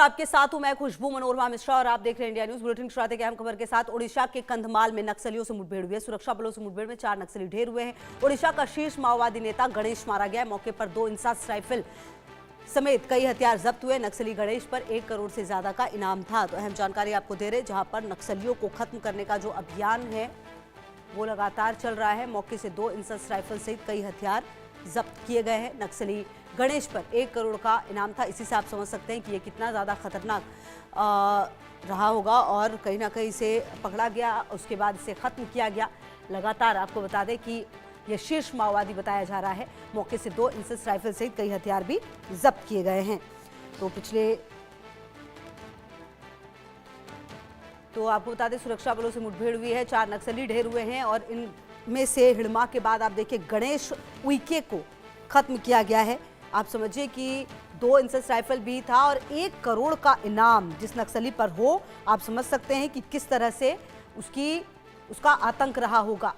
आपके साथ हूं मैं खुशबू मनोरमा मिश्रा और आप देख रहे हैं इंडिया न्यूज बुलेटिन। शुरुआत की अहम खबर के साथ ओडिशा के कंधमाल में नक्सलियों से मुठभेड़ हुई है। सुरक्षा बलों से मुठभेड़ में 4 नक्सली ढेर हुए हैं। ओडिशा का शीर्ष माओवादी नेता गणेश मारा गया है। मौके पर 2 इंसास राइफल समेत कई हथियार जब्त हुए। नक्सली गणेश पर 1 करोड़ से ज्यादा का इनाम था। तो अहम जानकारी आपको दे रहे, जहां पर नक्सलियों को खत्म करने का जो अभियान है वो लगातार चल रहा है। मौके से 2 इंसास राइफल सहित कई हथियार जब्त किए गए हैं। नक्सली गणेश पर 1 करोड़ का इनाम था। इसी से आप समझ सकते हैं कि ये कितना ज़्यादा खतरनाक रहा होगा और कहीं ना कहीं इसे पकड़ा गया, उसके बाद इसे ख़त्म किया गया। लगातार आपको बता दें कि ये शीर्ष माओवादी बताया जा रहा है। मौके से 2 इंसास राइफल सहित कई हथियार भी जब्त किए गए हैं। तो आपको बता दें, सुरक्षा बलों से मुठभेड़ हुई है। 4 नक्सली ढेर हुए हैं और इनमें से हिड़मा के बाद आप देखिए गणेश उइके को खत्म किया गया है। आप समझिए कि 2 इंसास राइफल भी था और 1 करोड़ का इनाम जिस नक्सली पर हो, आप समझ सकते हैं कि किस तरह से उसका आतंक रहा होगा।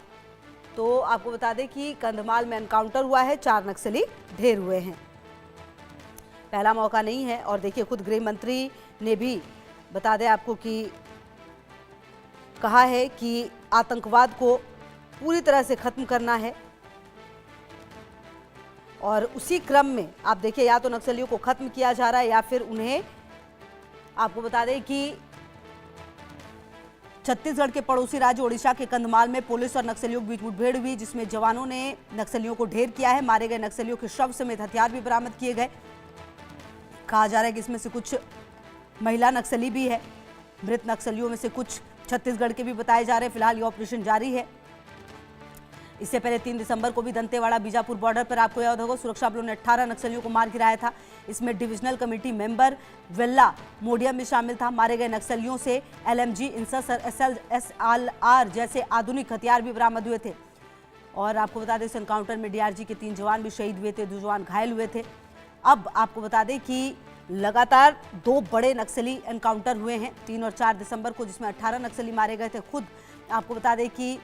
तो आपको बता दें कि कंधमाल में एनकाउंटर हुआ है, 4 नक्सली ढेर हुए हैं। पहला मौका नहीं है। और देखिए खुद गृह मंत्री ने भी बता दें आपको कि कहा है कि आतंकवाद को पूरी तरह से खत्म करना है। और उसी क्रम में आप देखिए, या तो नक्सलियों को खत्म किया जा रहा है या फिर उन्हें, आपको बता दें कि छत्तीसगढ़ के पड़ोसी राज्य ओडिशा के कंधमाल में पुलिस और नक्सलियों के बीच मुठभेड़ हुई, जिसमें जवानों ने नक्सलियों को ढेर किया है। मारे गए नक्सलियों के शव समेत हथियार भी बरामद किए गए। कहा जा रहा है कि इसमें से कुछ महिला नक्सली भी है। मृत नक्सलियों में से कुछ छत्तीसगढ़ के भी बताए जा रहे हैं। फिलहाल ये ऑपरेशन जारी है। इससे पहले 3 दिसंबर को भी दंतेवाड़ा बीजापुर बॉर्डर पर आपको याद होगा, सुरक्षा बलों ने 18 नक्सलियों को मार गिराया था। इसमें डिविजनल कमेटी मेंबर वेल्ला मोडियम भी शामिल था। मारे गए नक्सलियों से LMG, इंसस, SLR जैसे आधुनिक हथियार भी बरामद हुए थे। और आपको बता दें, इस एनकाउंटर में DRG के 3 जवान भी शहीद हुए थे, 2 जवान घायल हुए थे। अब आपको बता दें कि लगातार 2 बड़े नक्सली एनकाउंटर हुए हैं, 3 और 4 दिसंबर को, जिसमें 18 नक्सली मारे गए थे। खुद आपको बता दें कि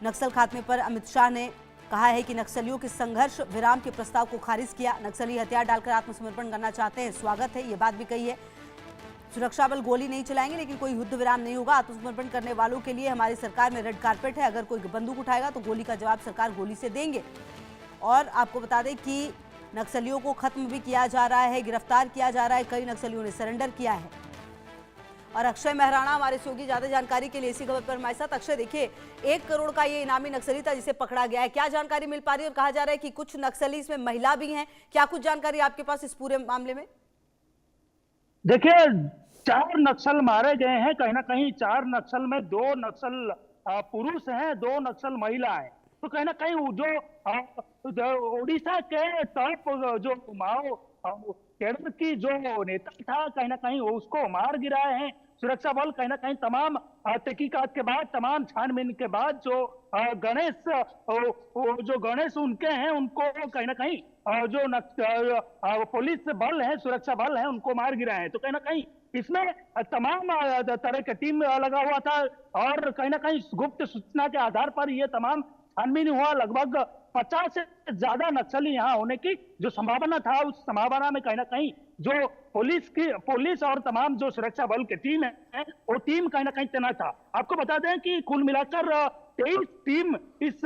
नक्सल खात्मे पर अमित शाह ने कहा है कि नक्सलियों के संघर्ष विराम के प्रस्ताव को खारिज किया। नक्सली हथियार डालकर आत्मसमर्पण करना चाहते हैं, स्वागत है, ये बात भी कही है। सुरक्षा बल गोली नहीं चलाएंगे, लेकिन कोई युद्ध विराम नहीं होगा। आत्मसमर्पण करने वालों के लिए हमारी सरकार में रेड कारपेट है। अगर कोई बंदूक उठाएगा तो गोली का जवाब सरकार गोली से देंगे। और आपको बता दें कि नक्सलियों को खत्म भी किया जा रहा है, गिरफ्तार किया जा रहा है। कई नक्सलियों ने सरेंडर किया है। और अक्षय मेहराणा हमारे सहयोगी ज्यादा जानकारी के लिए इसी खबर पर हमारे साथ। अक्षय, देखिए 1 करोड़ का ये इनामी नक्सली था जिसे पकड़ा गया है, क्या जानकारी मिल पा रही है? और कहा जा रहा है कि कुछ नक्सली इसमें महिला भी हैं, क्या कुछ जानकारी आपके पास इस पूरे मामले में? देखिए 4 नक्सल मारे गए हैं। कहीं ना कहीं 4 नक्सल में 2 नक्सल पुरुष हैं, 2 नक्सल महिला हैं। तो कहीं ना कहीं जो ओडिशा के टॉप जो माओ केडर की जो नेता था, कहीं ना कहीं उसको मार गिराए हैं सुरक्षा बल। कहीं ना कहीं तमाम तहकीकात के बाद, तमाम छानबीन के बाद जो गणेश उनके हैं, उनको कहीं ना कहीं जो पुलिस बल है, सुरक्षा बल है, उनको मार गिराए हैं। तो कहीं ना कहीं इसमें तमाम तरह की टीम लगा हुआ था और कहीं ना कहीं गुप्त सूचना के आधार पर यह तमाम छानबीन हुआ। लगभग 50 से ज्यादा नक्सली यहाँ होने की जो संभावना था, उस संभावना में कहीं ना कहीं जो पुलिस और तमाम जो सुरक्षा बल की टीम है, वो टीम कहीं ना कहीं तैनात था। आपको बता दें कि कुल मिलाकर 23 टीम इस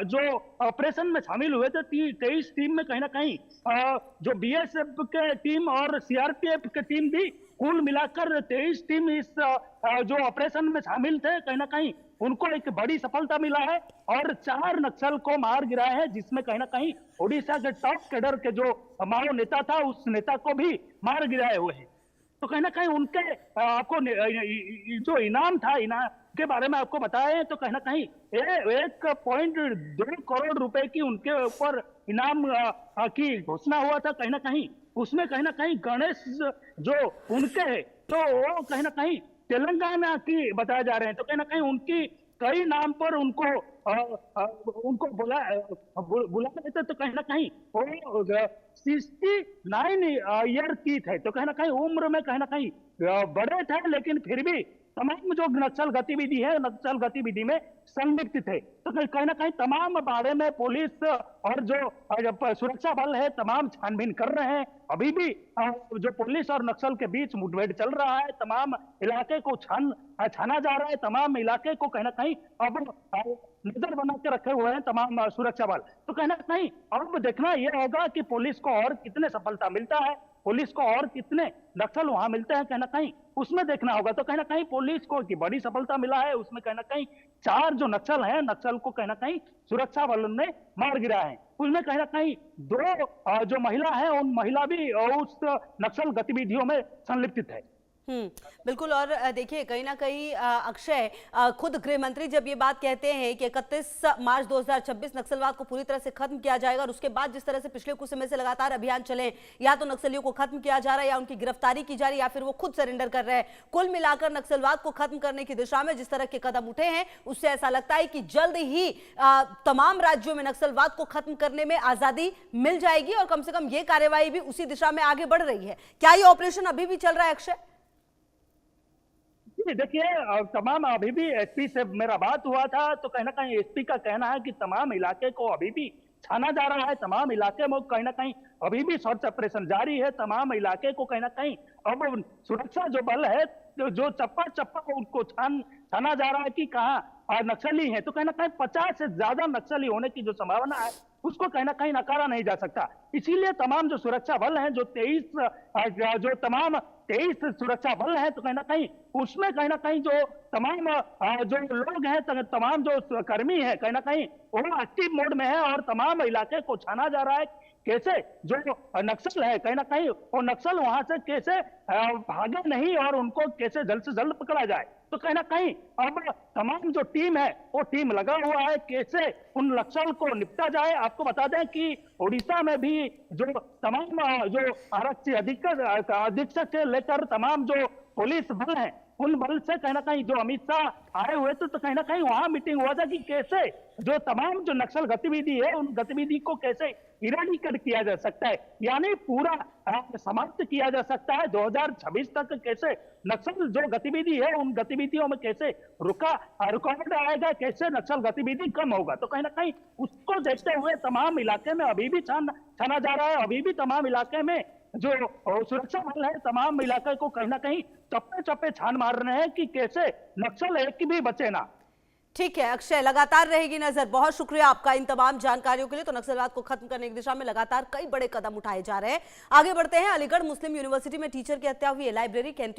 जो ऑपरेशन में शामिल हुए थे। 23 टीम में कहीं ना कहीं जो BSF के टीम और CRPF की टीम भी, कुल मिलाकर 23 टीम इस जो ऑपरेशन में शामिल थे। कहीं ना कहीं उनको एक बड़ी सफलता मिला है और 4 नक्सल को मार गिराया है, जिसमें कहीं ना कहीं ओडिशा के टॉप कैडर के जो माओ नेता था, उस नेता को भी मार गिराए हुए हैं। तो कहीं ना कहीं उनके आपको जो इनाम था, इनाम के बारे में आपको बताएं तो कहीं ना कहीं 1.2 करोड़ रुपए की उनके ऊपर इनाम की घोषणा हुआ था। कहीं ना कहीं उसमें कहीं ना कहीं गणेश जो उनके है, तो वो कहीं ना कहीं तेलंगाना की बताए जा रहे हैं। तो कहीं ना कहीं उनकी कई नाम पर उनको उनको बुला रहे थे, तो कहीं ना कहीं वो 69 ईयर की थे, तो कहीं ना कहीं उम्र में कहीं ना कहीं बड़े थे, लेकिन फिर भी तमाम जो नक्सल गतिविधि है, नक्सल गतिविधि में संलिप्त थे। तो कहीं ना कहीं तमाम बारे में पुलिस और जो सुरक्षा बल है तमाम छानबीन कर रहे हैं। अभी भी जो पुलिस और नक्सल के बीच मुठभेड़ चल रहा है, तमाम इलाके को छाना जा रहा है, तमाम इलाके को कहीं ना कहीं अब नजर बना के रखे हुए हैं तमाम सुरक्षा बल। तो कहीं ना कहीं अब देखना यह होगा कि पुलिस को और कितने सफलता मिलता है, पुलिस को और कितने नक्सल वहां मिलते हैं, कहीं ना कहीं उसमें देखना होगा। तो कहीं ना कहीं पुलिस को की बड़ी सफलता मिला है, उसमें कहीं ना कहीं 4 जो नक्सल हैं, नक्सल को कहीं ना कहीं सुरक्षा बलों ने मार गिरा है। उसमें कहीं ना कहीं 2 जो महिला है, उन महिला भी उस नक्सल गतिविधियों में संलिप्त है। बिल्कुल। और देखिए कहीं ना कहीं अक्षय, खुद गृह मंत्री जब ये बात कहते हैं कि 31 मार्च 2026 नक्सलवाद को पूरी तरह से खत्म किया जाएगा, और उसके बाद जिस तरह से पिछले कुछ समय से लगातार अभियान चले, या तो नक्सलियों को खत्म किया जा रहा है, या उनकी गिरफ्तारी की जा रही है, या फिर वो खुद सरेंडर कर रहे हैं, कुल मिलाकर नक्सलवाद को खत्म करने की दिशा में जिस तरह के कदम उठे हैं, उससे ऐसा लगता है कि जल्द ही तमाम राज्यों में नक्सलवाद को खत्म करने में आजादी मिल जाएगी, और कम से कम ये कार्यवाही भी उसी दिशा में आगे बढ़ रही है। क्या ये ऑपरेशन अभी भी चल रहा है अक्षय? देखिए, तमाम अभी भी एसपी से मेरा बात हुआ था, तो कहीं ना कहीं एसपी का कहना है कि तमाम इलाके को अभी भी छाना जा रहा है, तमाम इलाके में कहीं ना कहीं अभी भी सर्च ऑपरेशन जारी है, तमाम इलाके को कहीं ना कहीं अब सुरक्षा जो बल है जो चप्पा चप्पा उनको छाना जा रहा है कि कहाँ नक्सली है। तो कहीं ना कहीं 50 से ज्यादा नक्सली होने की जो संभावना है उसको कहीं ना कहीं नकारा नहीं जा सकता। इसीलिए तमाम जो सुरक्षा बल हैं, जो 23 सुरक्षा बल हैं, तो कहीं ना कहीं उसमें कहीं ना कहीं जो तमाम जो लोग हैं, तमाम जो कर्मी हैं, कहीं ना कहीं वो एक्टिव मोड में है, और तमाम इलाके को छाना जा रहा है। कैसे जो नक्सल है, कहीं ना कहीं वो नक्सल वहां से कैसे भागे नहीं, और उनको कैसे जल्द से जल्द पकड़ा जाए। तो कहीं ना कहीं अब तमाम जो टीम है वो टीम लगा हुआ है, कैसे उन नक्सल को निपटा जाए। आपको बता दें कि उड़ीसा में भी जो तमाम जो आरक्षी अधीक्षक से लेकर तमाम जो पुलिस बल है, उन बल से कहीं ना कहीं जो अमित शाह आए हुए थे, तो कहीं ना कहीं वहां मीटिंग हुआ था कि कैसे जो तमाम जो नक्सल गतिविधि है, उन गतिविधि को कैसे इरेडिकेट किया जा सकता है, यानी पूरा समाप्त किया जा सकता है 2026 तक। कैसे नक्सल जो गतिविधि है, उन गतिविधियों में कैसे रुकावट आएगा, कैसे नक्सल गतिविधि कम होगा। तो कहीं ना कहीं उसको देखते हुए तमाम इलाके में अभी भी छाना जा रहा है, अभी भी तमाम इलाके में जो सुरक्षा बल है तमाम इलाके को कहीं ना कहीं चप्पे चप्पे छान मार रहे हैं कि कैसे नक्सल एक भी बचे ना। ठीक है अक्षय, लगातार रहेगी नजर। बहुत शुक्रिया आपका इन तमाम जानकारियों के लिए। तो नक्सलवाद को खत्म करने की दिशा में लगातार कई बड़े कदम उठाए जा रहे हैं। आगे बढ़ते हैं। अलीगढ़ मुस्लिम यूनिवर्सिटी में टीचर की हत्या हुई है। Library canteen